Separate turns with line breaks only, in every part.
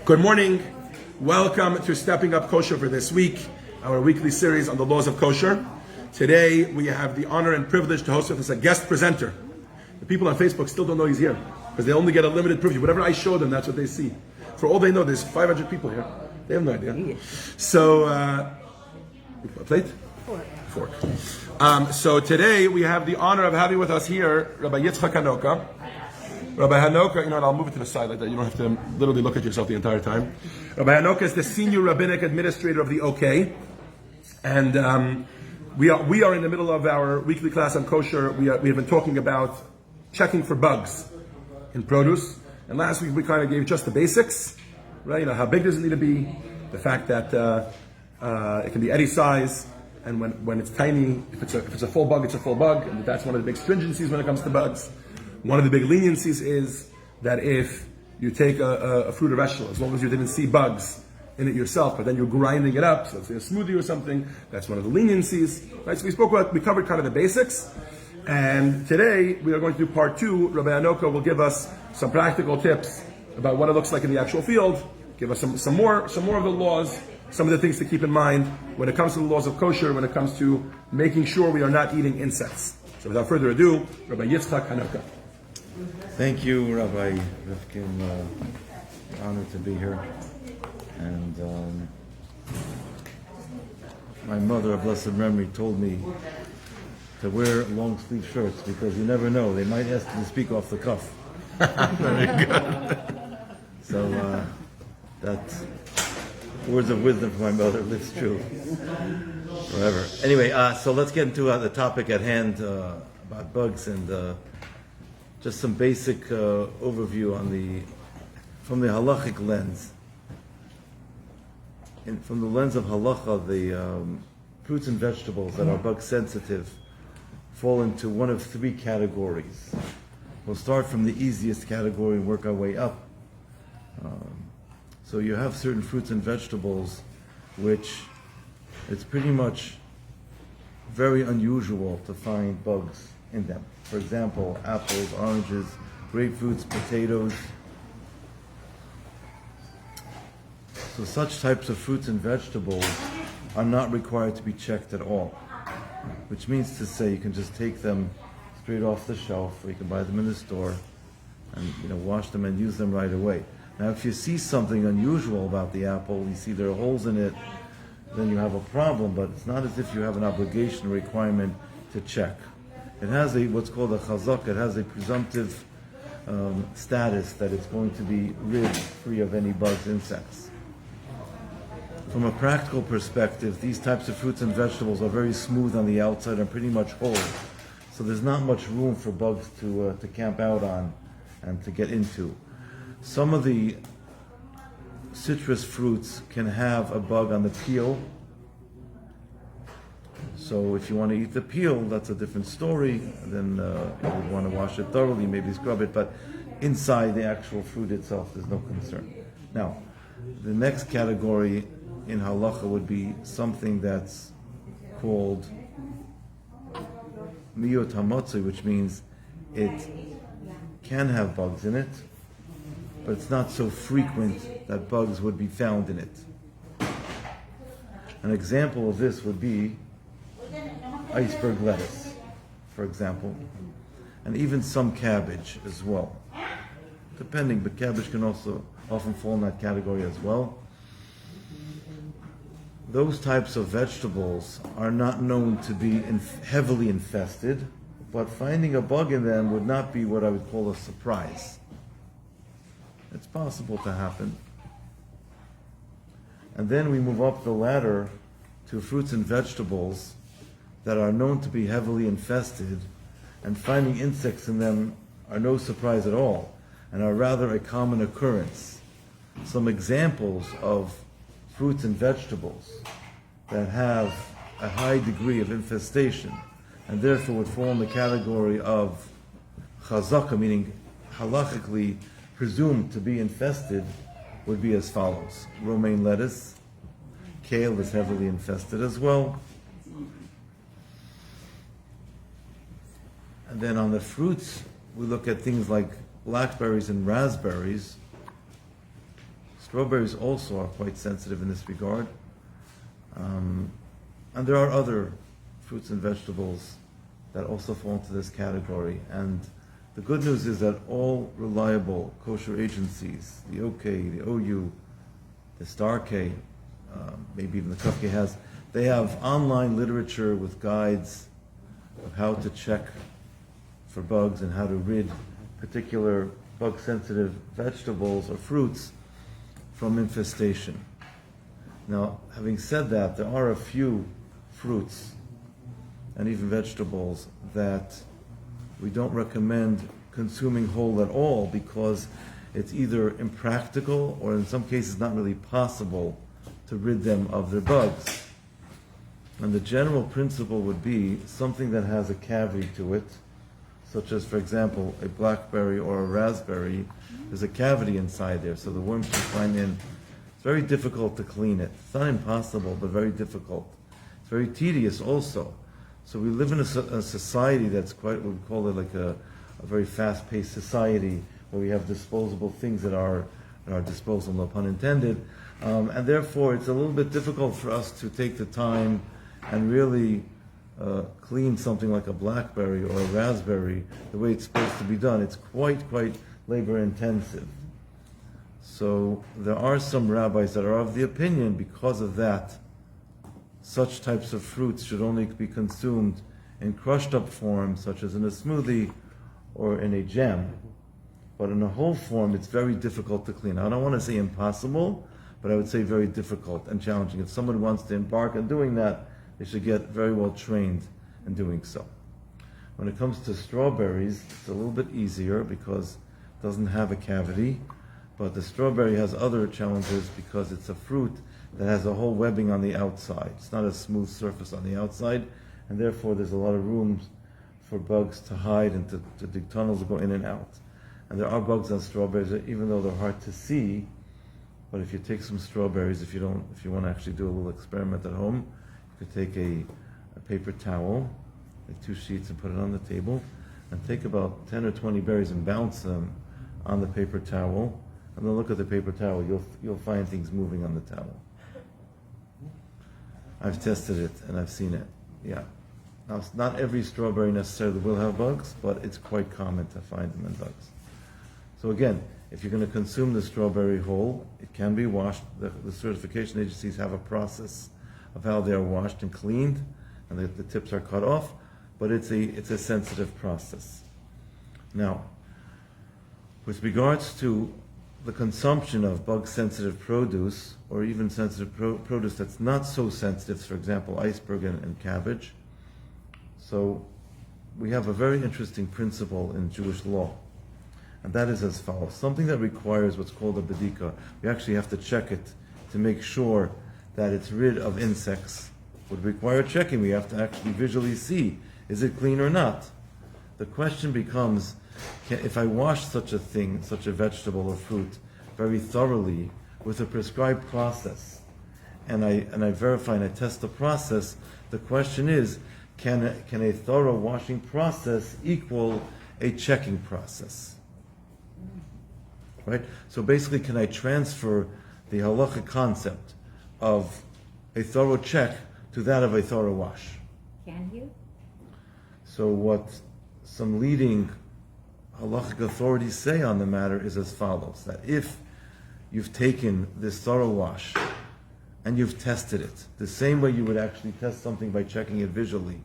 Good morning. Welcome to Stepping Up Kosher for this week, our weekly series on the laws of kosher. Today we have the honor and privilege to host with us a guest presenter. The people on Facebook still don't know he's here because they only get a limited preview. Whatever I show them, that's what they see. For all they know, there's 500 people here. They have no idea. So, a plate? Fork. So today we have the honor of having with us here Rabbi Yitzchok Hanoka. Rabbi Hanoka, I'll move it to the side like that. You don't have to literally look at yourself the entire time. Rabbi Hanoka is the senior rabbinic administrator of the OK. And we are in the middle of our weekly class on kosher. We have been talking about checking for bugs in produce. And last week we kind of gave just the basics, right? How big does it need to be? The fact that it can be any size. And when it's tiny, if it's a full bug, it's a full bug. And that's one of the big stringencies when it comes to bugs. One of the big leniencies is that if you take a fruit or vegetable, as long as you didn't see bugs in it yourself, but then you're grinding it up, so it's in a smoothie or something, that's one of the leniencies. Right? So we covered kind of the basics. And today we are going to do part 2. Rabbi Hanoka will give us some practical tips about what it looks like in the actual field, give us some more of the laws, some of the things to keep in mind when it comes to the laws of kosher, when it comes to making sure we are not eating insects. So without further ado, Rabbi Yitzchok Hanoka.
Thank you, Rabbi Rifkin. Honored to be here. And my mother, of blessed memory, told me to wear long sleeve shirts because you never know, they might ask you to speak off the cuff. Very good. So that words of wisdom from my mother lives true forever. Anyway, so let's get into the topic at hand about bugs and just some basic overview from the halachic lens. From the lens of halacha, the fruits and vegetables that are bug sensitive fall into one of 3 categories. We'll start from the easiest category and work our way up. So you have certain fruits and vegetables which it's pretty much very unusual to find bugs in them. For example, apples, oranges, grapefruits, potatoes. So such types of fruits and vegetables are not required to be checked at all, which means to say you can just take them straight off the shelf, or you can buy them in the store and wash them and use them right away. Now if you see something unusual about the apple, you see there are holes in it, then you have a problem, but it's not as if you have an obligation or requirement to check. It has what's called a chazak, it has a presumptive status that it's going to be free of any bugs, insects. From a practical perspective, these types of fruits and vegetables are very smooth on the outside and pretty much whole. So there's not much room for bugs to camp out on and to get into. Some of the citrus fruits can have a bug on the peel. So if you want to eat the peel, that's a different story. Then you would want to wash it thoroughly, maybe scrub it, but inside the actual fruit itself, there's no concern. Now, the next category in halacha would be something that's called miyot hamotzi, which means it can have bugs in it, but it's not so frequent that bugs would be found in it. An example of this would be iceberg lettuce, for example, and even some cabbage as well. Depending, but cabbage can also often fall in that category as well. Those types of vegetables are not known to be heavily infested, but finding a bug in them would not be what I would call a surprise. It's possible to happen. And then we move up the ladder to fruits and vegetables that are known to be heavily infested, and finding insects in them are no surprise at all, and are rather a common occurrence. Some examples of fruits and vegetables that have a high degree of infestation, and therefore would fall in the category of chazaka, meaning halachically presumed to be infested, would be as follows. Romaine lettuce, kale is heavily infested as well. And then on the fruits, we look at things like blackberries and raspberries. Strawberries also are quite sensitive in this regard. And there are other fruits and vegetables that also fall into this category. And the good news is that all reliable kosher agencies, the OK, the OU, the Star K, maybe even the Kuf K has, they have online literature with guides of how to check for bugs and how to rid particular bug-sensitive vegetables or fruits from infestation. Now, having said that, there are a few fruits and even vegetables that we don't recommend consuming whole at all because it's either impractical or in some cases not really possible to rid them of their bugs. And the general principle would be something that has a cavity to it, such as, for example, a blackberry or a raspberry. There's a cavity inside there, so the worms can climb in. It's very difficult to clean it. It's not impossible, but very difficult. It's very tedious also. So we live in a society that's quite, we call it like a very fast-paced society where we have disposable things at our disposal, no pun intended. And therefore, it's a little bit difficult for us to take the time and really clean something like a blackberry or a raspberry the way it's supposed to be done. It's quite labor intensive. So there are some rabbis that are of the opinion, because of that, such types of fruits should only be consumed in crushed up form, such as in a smoothie or in a jam. But in a whole form, it's very difficult to clean. I don't want to say impossible, but I would say very difficult and challenging. If someone wants to embark on doing that, they should get very well trained in doing so. When it comes to strawberries, it's a little bit easier because it doesn't have a cavity, but the strawberry has other challenges because it's a fruit that has a whole webbing on the outside. It's not a smooth surface on the outside, and therefore there's a lot of room for bugs to hide and to dig tunnels to go in and out. And there are bugs on strawberries, even though they're hard to see. But if you take some strawberries, if you want to actually do a little experiment at home, you could take a paper towel, like 2 sheets, and put it on the table, and take about 10 or 20 berries and bounce them on the paper towel, and then look at the paper towel. You'll find things moving on the towel. I've tested it and I've seen it. Yeah. Now, not every strawberry necessarily will have bugs, but it's quite common to find them in bugs. So again, if you're going to consume the strawberry whole, it can be washed. The certification agencies have a process of how they are washed and cleaned, and the tips are cut off, but it's a sensitive process. Now, with regards to the consumption of bug-sensitive produce, or even sensitive produce that's not so sensitive, for example, iceberg and cabbage, so we have a very interesting principle in Jewish law, and that is as follows. Something that requires what's called a bedika, we actually have to check it to make sure that it's rid of insects, would require checking. We have to actually visually see, is it clean or not? The question becomes, if I wash such a thing, such a vegetable or fruit, very thoroughly with a prescribed process, and I verify and I test the process, the question is, can a thorough washing process equal a checking process? Right? So basically, can I transfer the halacha concept of a thorough check to that of a thorough wash?
Can you?
So what some leading halachic authorities say on the matter is as follows, that if you've taken this thorough wash and you've tested it, the same way you would actually test something by checking it visually,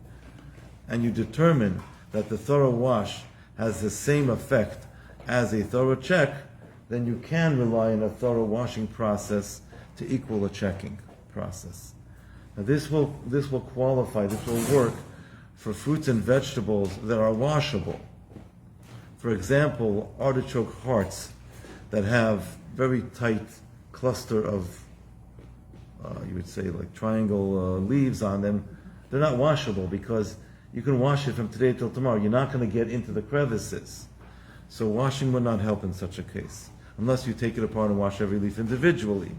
and you determine that the thorough wash has the same effect as a thorough check, then you can rely on a thorough washing process to equal a checking process. Now this will qualify, this will work for fruits and vegetables that are washable. For example, artichoke hearts that have very tight cluster of, you would say like triangle leaves on them, they're not washable because you can wash it from today till tomorrow. You're not going to get into the crevices. So washing would not help in such a case, unless you take it apart and wash every leaf individually.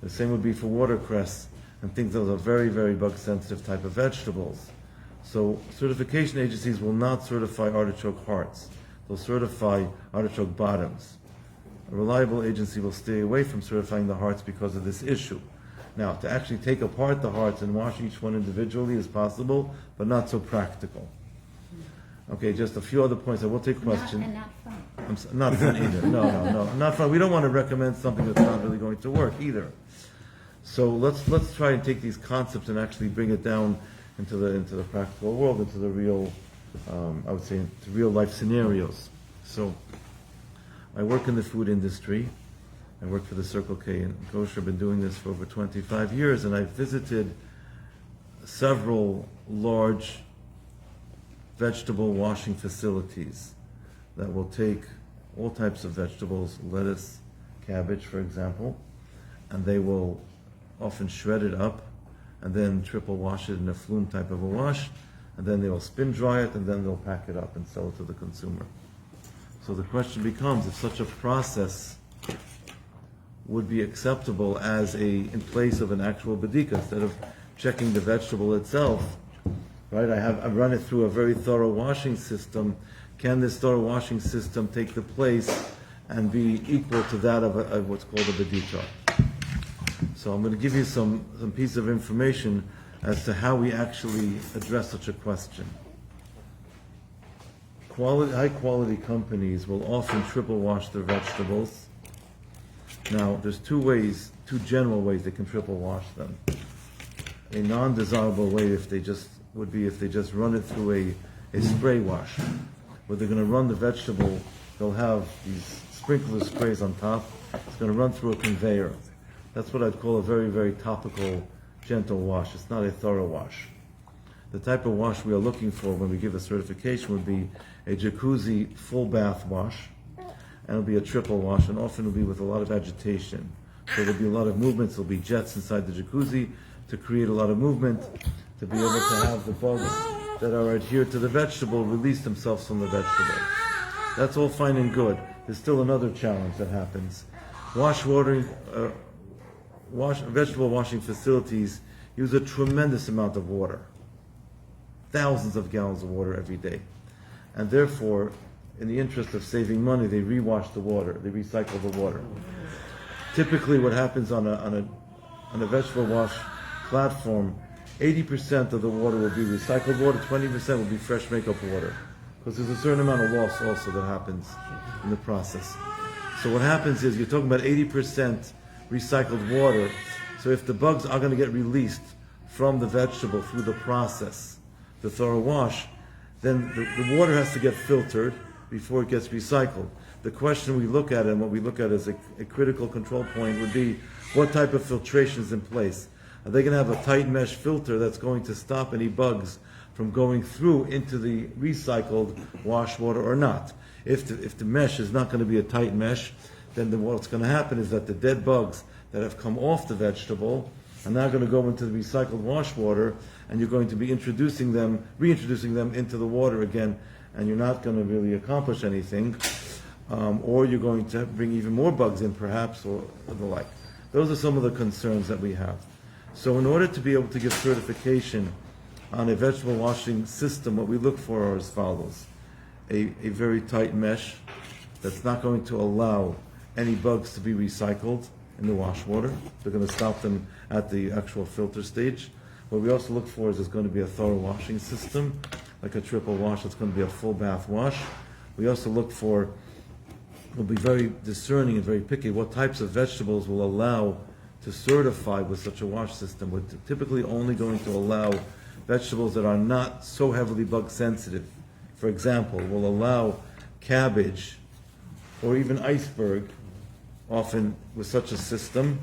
The same would be for watercress and things that are very, very bug-sensitive type of vegetables. So certification agencies will not certify artichoke hearts. They'll certify artichoke bottoms. A reliable agency will stay away from certifying the hearts because of this issue. Now, to actually take apart the hearts and wash each one individually is possible, but not so practical. Okay, just a few other points. I will take questions.
And not fun.
Not fun either. No, not fun. We don't want to recommend something that's not really going to work either. So let's try and take these concepts and actually bring it down into the practical world, into the real, I would say, into real life scenarios. So I work in the food industry. I work for the Circle K in Kosher. I've been doing this for over 25 years, and I've visited several large vegetable washing facilities that will take all types of vegetables, lettuce, cabbage, for example, and they will often shred it up and then triple wash it in a flume type of a wash, and then they will spin dry it, and then they'll pack it up and sell it to the consumer. So the question becomes, if such a process would be acceptable as in place of an actual bedika, instead of checking the vegetable itself, right? I've run it through a very thorough washing system. Can this thorough washing system take the place and be equal to that of what's called a bedika? So I'm going to give you some piece of information as to how we actually address such a question. High quality companies will often triple wash their vegetables. Now, there's two general ways they can triple wash them. A non-desirable way would be if they just run it through a spray wash, where they're going to run the vegetable. They'll have these sprinkler sprays on top. It's going to run through a conveyor. That's what I'd call a very, very topical, gentle wash. It's not a thorough wash. The type of wash we are looking for when we give a certification would be a jacuzzi full bath wash, and it'll be a triple wash, and often it'll be with a lot of agitation. So there'll be a lot of movements. There'll be jets inside the jacuzzi to create a lot of movement, to be able to have the bugs that are adhered to the vegetable release themselves from the vegetable. That's all fine and good. There's still another challenge that happens. Vegetable washing facilities use a tremendous amount of water. Thousands of gallons of water every day. And therefore, in the interest of saving money, they rewash the water, they recycle the water. Typically what happens on a vegetable wash platform, 80% of the water will be recycled water, 20% will be fresh makeup water. Because there's a certain amount of loss also that happens in the process. So what happens is you're talking about 80% recycled water. So if the bugs are going to get released from the vegetable through the process, the thorough wash, then the water has to get filtered before it gets recycled. The question we look at and what we look at as a critical control point would be, what type of filtration is in place? Are they going to have a tight mesh filter that's going to stop any bugs from going through into the recycled wash water or not? If the mesh is not going to be a tight mesh, then what's going to happen is that the dead bugs that have come off the vegetable are now going to go into the recycled wash water, and you're going to be reintroducing them into the water again, and you're not going to really accomplish anything, or you're going to bring even more bugs in perhaps, or the like. Those are some of the concerns that we have. So in order to be able to give certification on a vegetable washing system, what we look for are as follows. A very tight mesh that's not going to allow any bugs to be recycled in the wash water. They're going to stop them at the actual filter stage. What we also look for is there's going to be a thorough washing system, like a triple wash. It's going to be a full bath wash. We also look for, we'll be very discerning and very picky, what types of vegetables will allow to certify with such a wash system. We're typically only going to allow vegetables that are not so heavily bug sensitive. For example, we'll allow cabbage or even iceberg, often with such a system.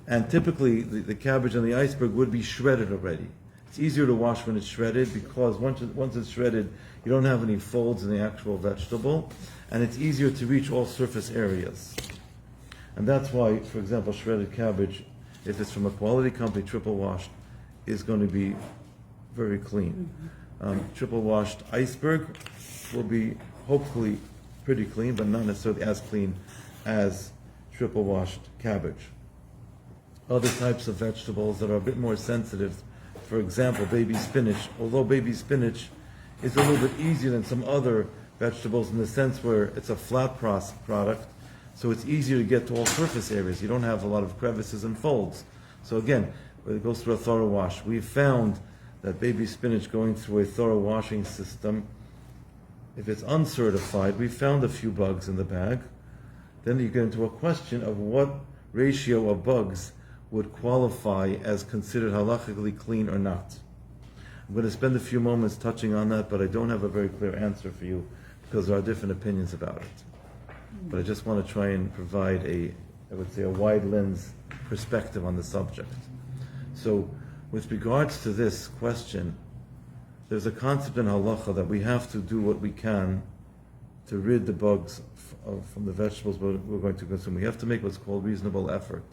And typically the cabbage and the iceberg would be shredded already. It's easier to wash when it's shredded because once it's shredded, you don't have any folds in the actual vegetable, and it's easier to reach all surface areas. And that's why, for example, shredded cabbage, if it's from a quality company, triple washed, is going to be very clean. Triple washed iceberg will be hopefully pretty clean, but not necessarily as clean as triple washed cabbage. Other types of vegetables that are a bit more sensitive, for example, baby spinach. Although baby spinach is a little bit easier than some other vegetables in the sense where it's a flat product, So it's easier to get to all surface areas. You don't have a lot of crevices and folds. So again, it goes through a thorough wash. We've found that baby spinach going through a thorough washing system, if it's uncertified, we found a few bugs in the bag. Then you get into a question of what ratio of bugs would qualify as considered halachically clean or not. I'm going to spend a few moments touching on that, but I don't have a very clear answer for you because there are different opinions about it. But I just want to try and provide a wide lens perspective on the subject. So, with regards to this question, there's a concept in halacha that we have to do what we can to rid the bugs from the vegetables we're going to consume. We have to make what's called reasonable effort.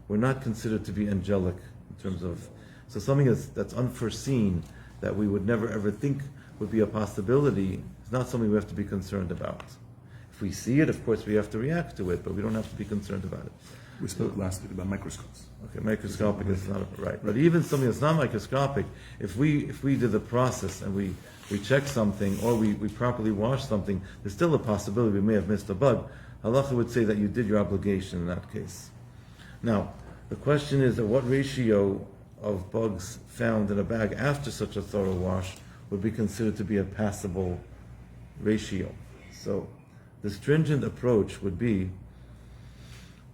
We're not considered to be angelic in terms of, so something that's unforeseen, that we would never ever think would be a possibility, is not something we have to be concerned about. If we see it, of course, we have to react to it, but we don't have to be concerned about it.
We spoke last week about microscopes.
Okay, microscopic is not right. But even something that's not microscopic, if we did the process and we check something or we properly wash something, there's still a possibility we may have missed a bug. Halacha would say that you did your obligation in that case. Now, the question is that what ratio of bugs found in a bag after such a thorough wash would be considered to be a passable ratio. So the stringent approach would be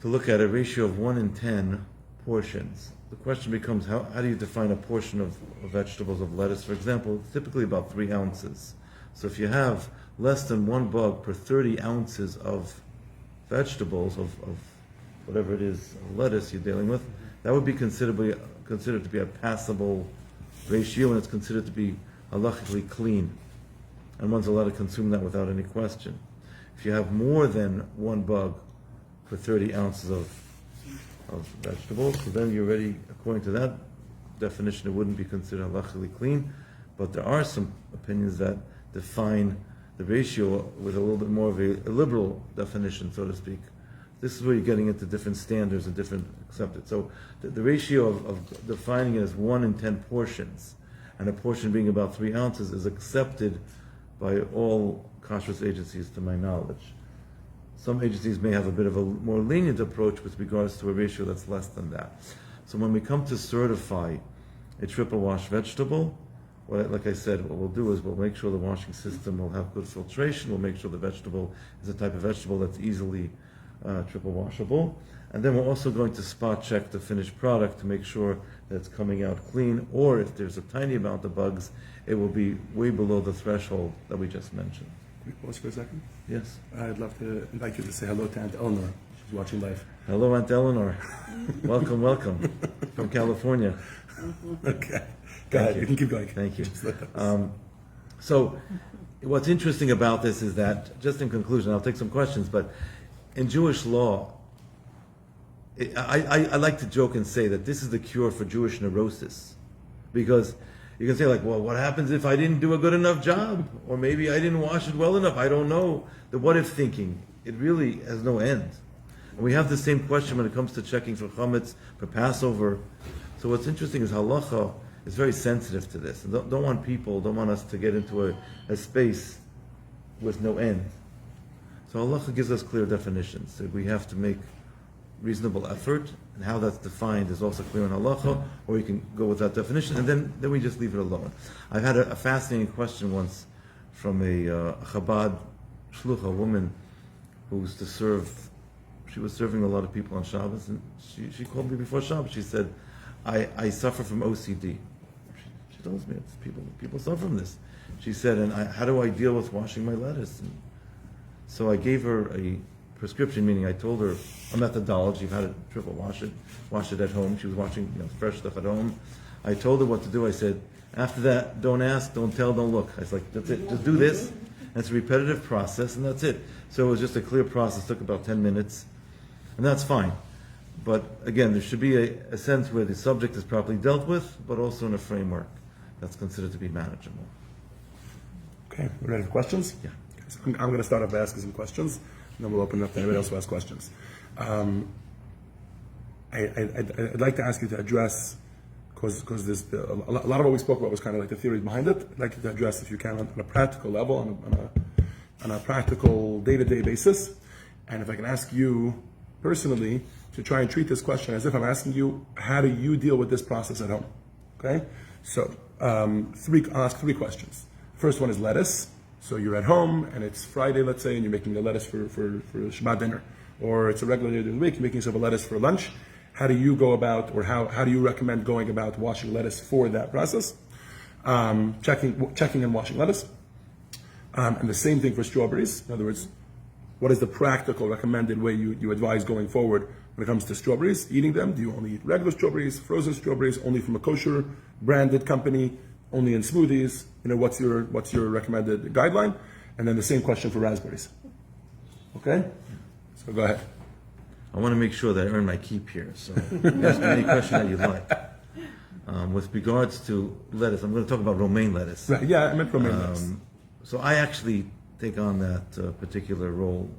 to look at a ratio of 1 in 10 portions. The question becomes, how do you define a portion of vegetables, of lettuce? For example, it's typically about 3 ounces. So if you have less than 1 bug per 30 ounces of vegetables, of whatever it is, lettuce you're dealing with, that would be considered to be a passable ratio, and it's considered to be halachically clean. And one's allowed to consume that without any question. If you have more than 1 bug for 30 ounces of vegetables, so then you're already, according to that definition, it wouldn't be considered halachically clean. But there are some opinions that define the ratio with a little bit more of a liberal definition, so to speak. This is where you're getting into different standards and different accepted. So the ratio of defining it as 1 in 10 portions, and a portion being about 3 ounces, is accepted by all kashrus agencies, to my knowledge. Some agencies may have a bit of a more lenient approach with regards to a ratio that's less than that. So when we come to certify a triple wash vegetable, like I said, what we'll do is we'll make sure the washing system will have good filtration, we'll make sure the vegetable is a type of vegetable that's easily triple washable, and then we're also going to spot check the finished product to make sure that it's coming out clean, or if there's a tiny amount of bugs, it will be way below the threshold that we just mentioned.
Can we pause for a second?
Yes.
I'd love to invite you to say hello to Aunt Eleanor. She's watching live.
Hello, Aunt Eleanor. welcome from California.
Okay. Go ahead. You can keep going.
Thank you. So what's interesting about this is that, just in conclusion, I'll take some questions, but in Jewish law, I like to joke and say that this is the cure for Jewish neurosis. Because you can say, like, well, what happens if I didn't do a good enough job? Or maybe I didn't wash it well enough. I don't know. The what-if thinking, it really has no end. And we have the same question when it comes to checking for chametz, for Passover. So what's interesting is halacha is very sensitive to this. And don't want us to get into a space with no end. So halacha gives us clear definitions. So we have to make reasonable effort, and how that's defined is also clear in halacha, or you can go with that definition, and then we just leave it alone. I've had a fascinating question once from a Chabad shlucha, a woman who used to serve. She was serving a lot of people on Shabbos, and she called me before Shabbos. She said, I suffer from OCD. She tells me people suffer from this. She said, and how do I deal with washing my lettuce? And so I gave her a prescription, meaning I told her a methodology of how to triple wash it at home. She was washing fresh stuff at home. I told her what to do. I said, after that, don't ask, don't tell, don't look. I was like, that's it, just do this. And it's a repetitive process, and that's it. So it was just a clear process, took about 10 minutes, and that's fine. But again, there should be a sense where the subject is properly dealt with, but also in a framework that's considered to be manageable.
Okay, we ready for questions?
Yeah.
Okay, so I'm going to start off by asking some questions, and then we'll open it up to anybody else who has questions. I'd like to ask you to address, because there's a lot of what we spoke about was kind of like the theory behind it. I'd like you to address, if you can, on a practical level, on a practical day-to-day basis. And if I can ask you personally to try and treat this question as if I'm asking you, how do you deal with this process at home? Okay? So, I'll ask three questions. First one is lettuce. So you're at home and it's Friday, let's say, and you're making the lettuce for Shabbat dinner. Or it's a regular day of the week, you're making yourself a lettuce for lunch. How do you go about, or how do you recommend going about washing lettuce for that process? Checking and washing lettuce. And the same thing for strawberries. In other words, what is the practical recommended way you advise going forward when it comes to strawberries? Eating them? Do you only eat regular strawberries, frozen strawberries, only from a kosher branded company, only in smoothies? What's your recommended guideline? And then the same question for raspberries. Okay? So go ahead.
I want to make sure that I earn my keep here, so ask me any question that you'd like. With regards to lettuce, I'm going to talk about romaine lettuce.
Right, yeah, I meant romaine lettuce.
So I actually take on that particular role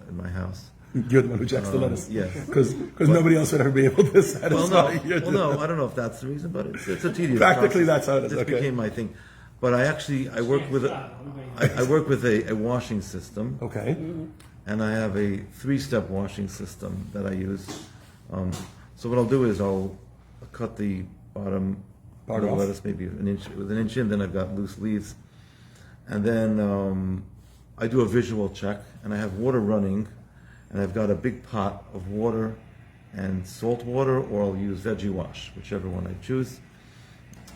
in my house.
You're the one who checks the lettuce.
Yes.
Because nobody else would ever be able to satisfy you.
No, I don't know if that's the reason, but it's a tedious
Practically,
process.
that's how it is.
This
Okay.
became my thing. But I work with a washing system.
Okay.
And I have a 3-step washing system that I use. So what I'll do is I'll cut the bottom part of the lettuce maybe an inch in, then I've got loose leaves. And then I do a visual check, and I have water running, and I've got a big pot of water and salt water, or I'll use veggie wash, whichever one I choose.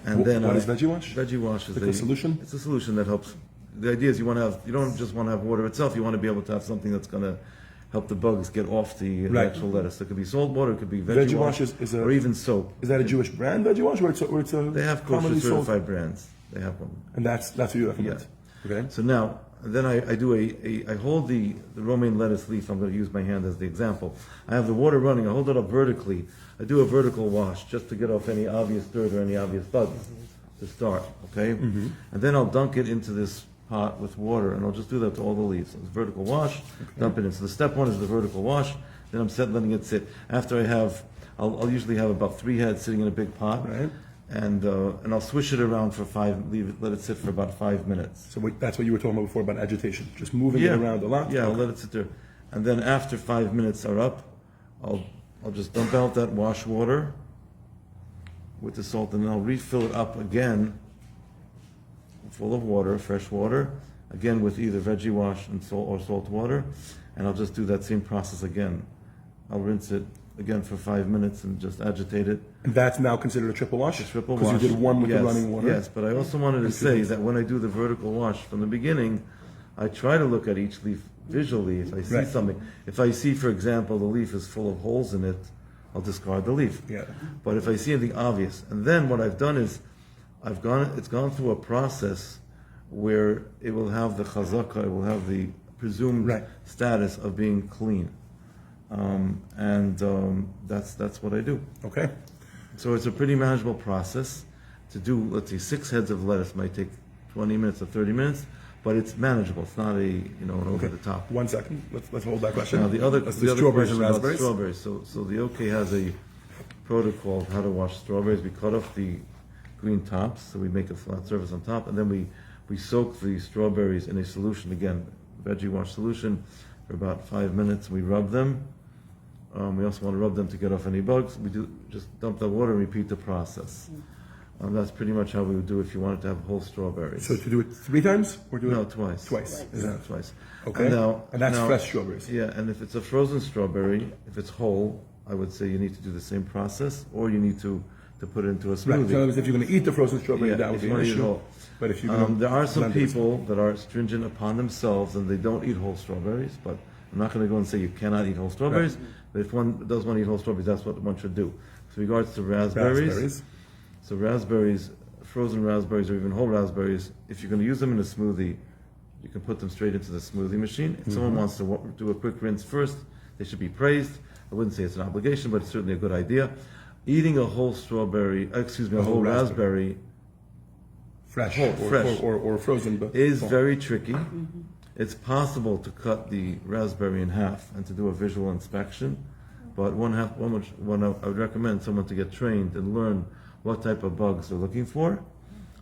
And then
what is veggie wash?
Veggie wash is
a solution?
It's a solution that helps. The idea is you don't just want to have water itself, you want to be able to have something that's going to help the bugs get off the actual lettuce. It could be salt water, it could be veggie wash, or even soap.
Is that a Jewish brand, veggie wash, or it's a
They have kosher certified brands. They have one.
And that's what you recommend?
Yeah.
Okay.
So now, then I hold the romaine lettuce leaf. I'm going to use my hand as the example. I have the water running. I hold it up vertically. I do a vertical wash just to get off any obvious dirt or any obvious bugs to start. Okay. Mm-hmm. And then I'll dunk it into this pot with water, and I'll just do that to all the leaves. So it's vertical wash. Dump it in. So the step one is the vertical wash. Then I'm letting it sit. After I'll usually have about 3 heads sitting in a big pot.
Right.
And I'll swish it around for let it sit for about 5 minutes.
So that's what you were talking about before about agitation, just moving it around a lot.
Yeah, I'll let it sit there, and then after 5 minutes are up, I'll just dump out that wash water with the salt, and then I'll refill it up again, full of water, fresh water, again with either veggie wash and salt water, and I'll just do that same process again. I'll rinse it again for 5 minutes and just agitate it.
And that's now considered a triple wash?
A triple wash.
Because you did one with the running water?
Yes, but I also wanted to say that when I do the vertical wash from the beginning, I try to look at each leaf visually if I see something. If I see, for example, the leaf is full of holes in it, I'll discard the leaf.
Yeah.
But if I see anything obvious, and then what I've done is, it's gone through a process where it will have the chazaka, it will have the presumed status of being clean. That's what I do.
Okay.
So it's a pretty manageable process. To do, let's see, 6 heads of lettuce might take 20 minutes or 30 minutes, but it's manageable. It's not an over the top.
1 second. Let's hold that question.
Now the other
strawberries and
question about
raspberries.
Strawberries. So the OK has a protocol of how to wash strawberries. We cut off the green tops, so we make a flat surface on top, and then we soak the strawberries in a solution, again, veggie wash solution, for about 5 minutes. We rub them. We also want to rub them to get off any bugs. We do just dump the water and repeat the process. That's pretty much how we would do if you wanted to have whole strawberries.
So to do it 3 times or do it
twice.
Twice.
Twice.
Okay. And that's fresh strawberries.
Yeah, and if it's a frozen strawberry, if it's whole, I would say you need to do the same process, or you need to put it into a smoothie.
Right. So in other words, if you're going to eat the frozen strawberry, that would be an issue. But if you
there are some people that are stringent upon themselves and they don't eat whole strawberries, but I'm not going to go and say you cannot eat whole strawberries. Right. But if one does want to eat whole strawberries, that's what one should do. With regards to raspberries. So raspberries, frozen raspberries or even whole raspberries, if you're going to use them in a smoothie, you can put them straight into the smoothie machine. If someone wants to do a quick rinse first, they should be praised. I wouldn't say it's an obligation, but it's certainly a good idea. Eating a whole whole raspberry,
fresh
fresh
or frozen, but
is very tricky. It's possible to cut the raspberry in half and to do a visual inspection, but I would recommend someone to get trained and learn what type of bugs they're looking for.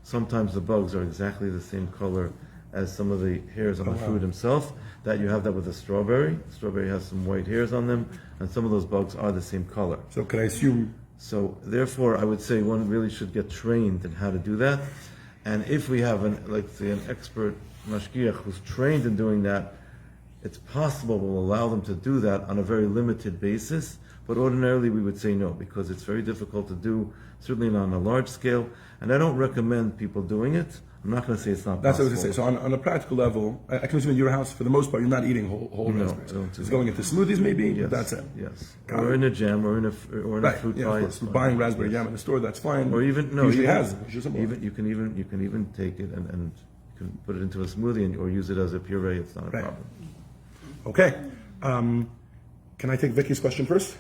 Sometimes the bugs are exactly the same color as some of the hairs on the fruit himself. That you have that with the strawberry. Strawberry has some white hairs on them, and some of those bugs are the same color.
So can I assume?
So therefore, I would say one really should get trained in how to do that. And if we have an expert mashgiach who's trained in doing that, it's possible we'll allow them to do that on a very limited basis. But ordinarily we would say no, because it's very difficult to do, certainly not on a large scale. And I don't recommend people doing it. I'm not going to say it's not
That's
possible.
what I was going to say. So on a practical level, I can assume in your house, for the most part, you're not eating whole raspberries.
I don't do
It's
that.
going into smoothies maybe,
Yes,
that's it.
Yes. Or in a jam, or in a fruit pie.
Of course. Buying raspberry jam in the store, that's fine.
Or even
usually
even,
has. It's just simple.
even you can even take it and you can put it into a smoothie or use it as a puree. It's not a problem.
Okay. Can I take Vicky's question first?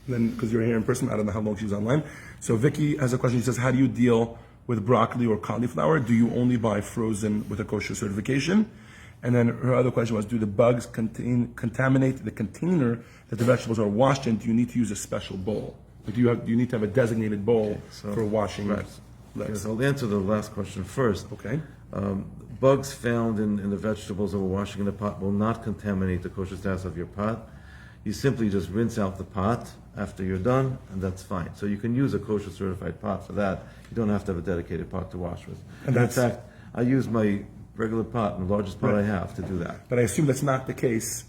Then, because you're here in person, I don't know how long she was online. So Vicky has a question. She says, how do you deal with broccoli or cauliflower? Do you only buy frozen with a kosher certification? And then her other question was, do the bugs contaminate the container that the vegetables are washed in? Do you need to use a special bowl? Like, do you need to have a designated bowl for washing?
Right. Yes, I'll answer the last question first.
Okay.
Bugs found in the vegetables that we're washing in the pot will not contaminate the kosher status of your pot. You simply just rinse out the pot after you're done, and that's fine. So you can use a kosher certified pot for that. You don't have to have a dedicated pot to wash with.
And
in fact, I use my regular pot, the largest pot I have, to do that.
But I assume that's not the case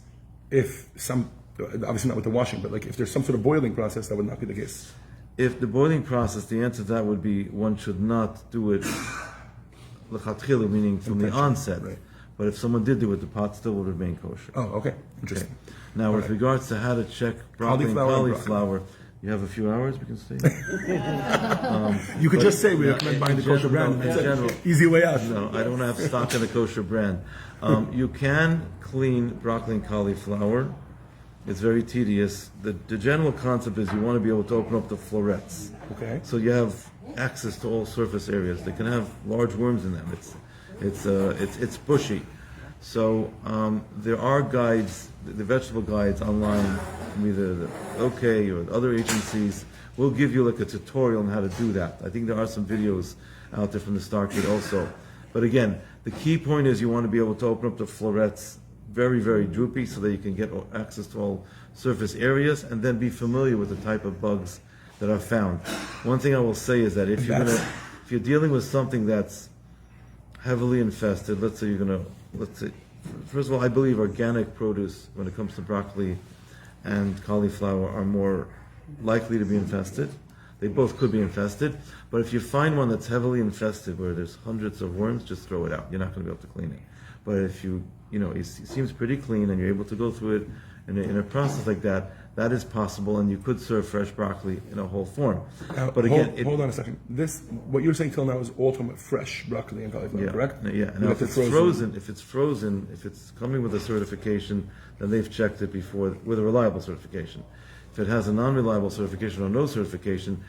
if obviously not with the washing, but like if there's some sort of boiling process, that would not be the case.
If the boiling process, the answer to that would be one should not do it l'chatchila, meaning from the onset.
Right.
But if someone did do it, the pot still would remain kosher.
Oh, okay. Interesting.
Okay. Now, with regards to how to check broccoli and cauliflower, you have a few hours we can stay.
You could just say we recommend buying the kosher brand.
In general,
easy way out.
No, I don't have stock in the kosher brand. You can clean broccoli and cauliflower. It's very tedious. The general concept is you want to be able to open up the florets.
Okay.
So you have access to all surface areas. They can have large worms in them. It's bushy. So there are guides, the vegetable guides online from either the OK or other agencies will give you like a tutorial on how to do that. I think there are some videos out there from the Star Kit also. But again, the key point is you want to be able to open up the florets very, very droopy so that you can get access to all surface areas and then be familiar with the type of bugs that are found. One thing I will say is that if you're dealing with something that's heavily infested, let's say first of all, I believe organic produce when it comes to broccoli and cauliflower are more likely to be infested. They both could be infested, but if you find one that's heavily infested where there's hundreds of worms, just throw it out. You're not going to be able to clean it. But if it seems pretty clean and you're able to go through it in a process like that, that is possible, and you could serve fresh broccoli in a whole form. But again,
hold on a second. What you're saying till now is all talking about fresh broccoli and cauliflower, correct?
Yeah. Now, if it's frozen, if it's coming with a certification, then they've checked it before with a reliable certification. If it has a non-reliable certification or no certification,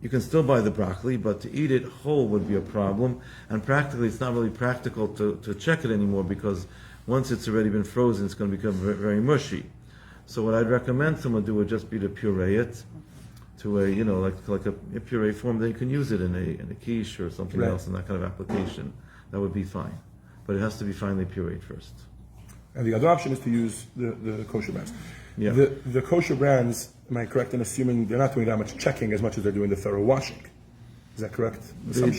you can still buy the broccoli, but to eat it whole would be a problem. And practically, it's not really practical to check it anymore because once it's already been frozen, it's going to become very, very mushy. So what I'd recommend someone do would just be to puree it to a like a puree form. They can use it in a quiche or something else in that kind of application. That would be fine, but it has to be finely pureed first.
And the other option is to use the kosher brands.
Yeah.
The kosher brands, am I correct in assuming they're not doing that much checking as much as they're doing the thorough washing? Is that correct?
They're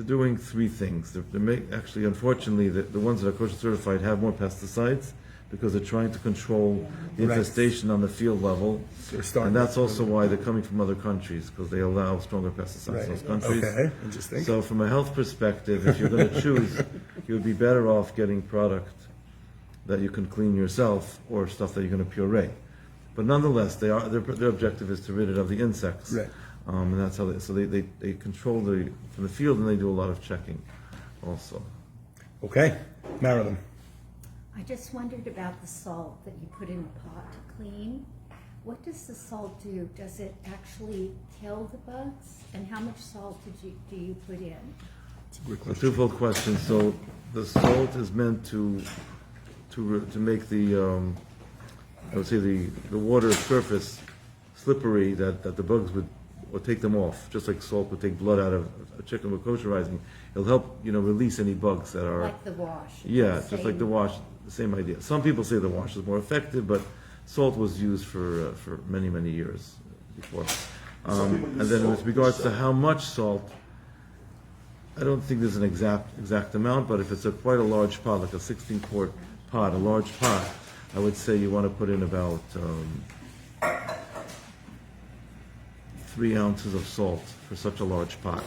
doing three things. Actually, unfortunately, the ones that are kosher certified have more pesticides because they're trying to control the infestation on the field level. And that's also why they're coming from other countries, because they allow stronger pesticides in those countries.
Okay, interesting.
So from a health perspective, if you're going to choose, you would be better off getting product that you can clean yourself or stuff that you're going to puree. But nonetheless, their objective is to rid it of the insects.
Right.
And that's how they control from the field, and they do a lot of checking also.
Okay, Marilyn.
I just wondered about the salt that you put in the pot to clean. What does the salt do? Does it actually kill the bugs? And how much salt do you put in?
It's a great
A
question.
twofold question. So the salt is meant to make the water surface slippery, that the bugs would or take them off, just like salt would take blood out of a chicken with kosherizing. It'll help, release any bugs that are...
Like the wash.
Yeah,
Same.
just like the wash, the same idea. Some people say the wash is more effective, but salt was used for many, many years before. And then with regards to how much salt, I don't think there's an exact amount, but if it's quite a large pot, like a 16-quart pot, a large pot, I would say you want to put in about 3 ounces of salt for such a large pot.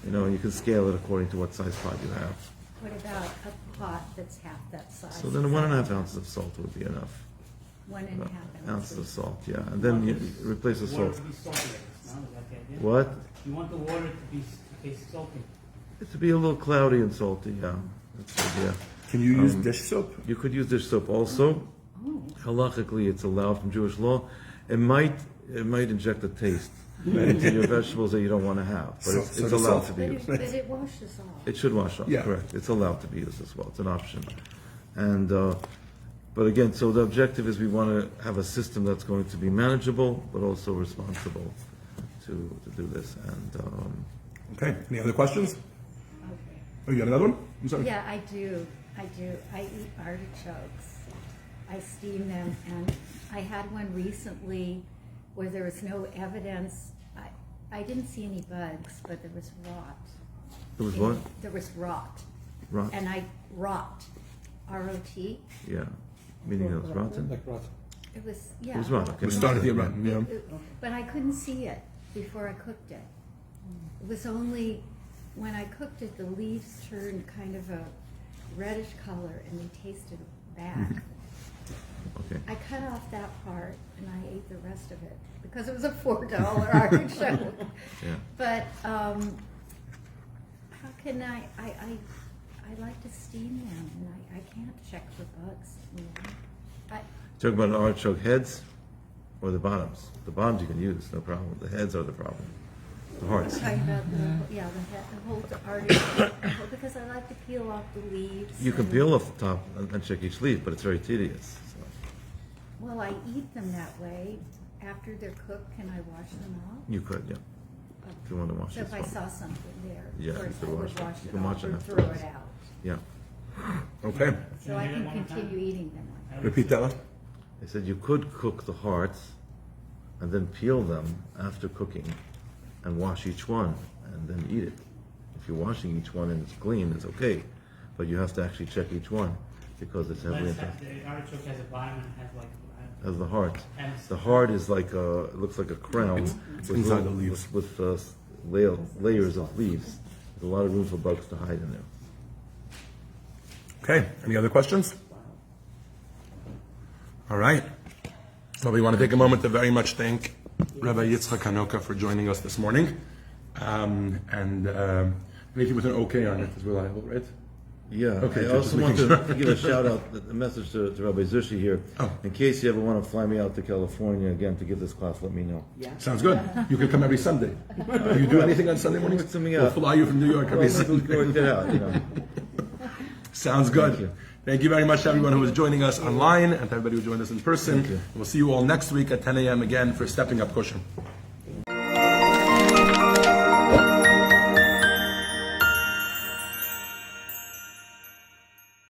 You can scale it according to what size pot you have.
What about a pot that's half that size?
So then 1.5 ounces of salt would be enough.
1.5
Ounces of salt, yeah. And then you replace the
Water
salt.
to be salty, no? Is that the idea?
What?
You want the water to taste salty.
It to be a little cloudy and salty, yeah. That's the idea.
Can you use dish soap?
You could use dish soap also. Halachically, it's allowed from Jewish law. It might inject a taste into your vegetables that you don't want to have, but it's
the
allowed
salt.
to be used.
But it washes off.
It should wash off,
Yeah.
correct. It's allowed to be used as well. It's an option. And but again, so the objective is we want to have a system that's going to be manageable, but also responsible to do this. And
Okay. Any other questions?
Okay.
Oh, you got another one? I'm sorry.
Yeah, I do. I eat artichokes. I steam them, and I had one recently where there was no evidence. I didn't see any bugs, but there was rot.
it was what?
There was rot.
Rot?
And rot. R-O-T.
Yeah. Meaning it was rotten?
Like rot.
It was, yeah.
It was rotten, okay.
We started here, right? Yeah.
But I couldn't see it before I cooked it. It was only when I cooked it, the leaves turned kind of a reddish color and they tasted bad.
Okay.
I cut off that part and I ate the rest of it because it was a $4 artichoke.
Yeah.
But how can I like to steam them and I can't check for bugs.
Talking about artichoke heads or the bottoms? The bottoms you can use, no problem. The heads are the problem. The hearts.
Talking about the whole artichoke, because I like to peel off the leaves.
You can
and-
peel off the top and check each leaf, but it's very tedious. So.
Well, I eat them that way. After they're cooked, can I wash them off?
You could, yeah. If you want to wash
So
it.
if I saw something there,
Yeah,
of
you
course
could
I would
wash it.
wash
You
it
can wash
off
it
or throw
afterwards.
it out.
Yeah.
Okay.
So I can continue eating them.
Repeat that one.
I said you could cook the hearts and then peel them after cooking and wash each one and then eat it. If you're washing each one and it's clean, it's okay. But you have to actually check each one because it's heavily infected.
The artichoke has a bottom and has like.
As the heart.
Has-
The heart is like it looks like a crown
It's inside the leaves.
with layers of leaves. There's a lot of room for bugs to hide in there.
Okay. Any other questions? All right. So we want to take a moment to very much thank Rabbi Yitzchok Hanoka for joining us this morning. And anything with an okay on it is reliable, right?
Yeah,
Okay,
I
just
also want
making
to give a shout out, a message to Rabbi Zushi here.
Oh.
In case you ever want to fly me out to California again to give this class, let me know.
Sounds good. You can come every Sunday. Do you do anything on Sunday mornings?
Work something
We'll
out.
fly you from New York every
Well, we'll
Sunday.
work it out,
Sounds good.
Thank you.
Thank you very much to everyone who is joining us online and to everybody who joined us in person.
you.
We'll see you all next week at 10 a.m. again for Stepping Up Kosher.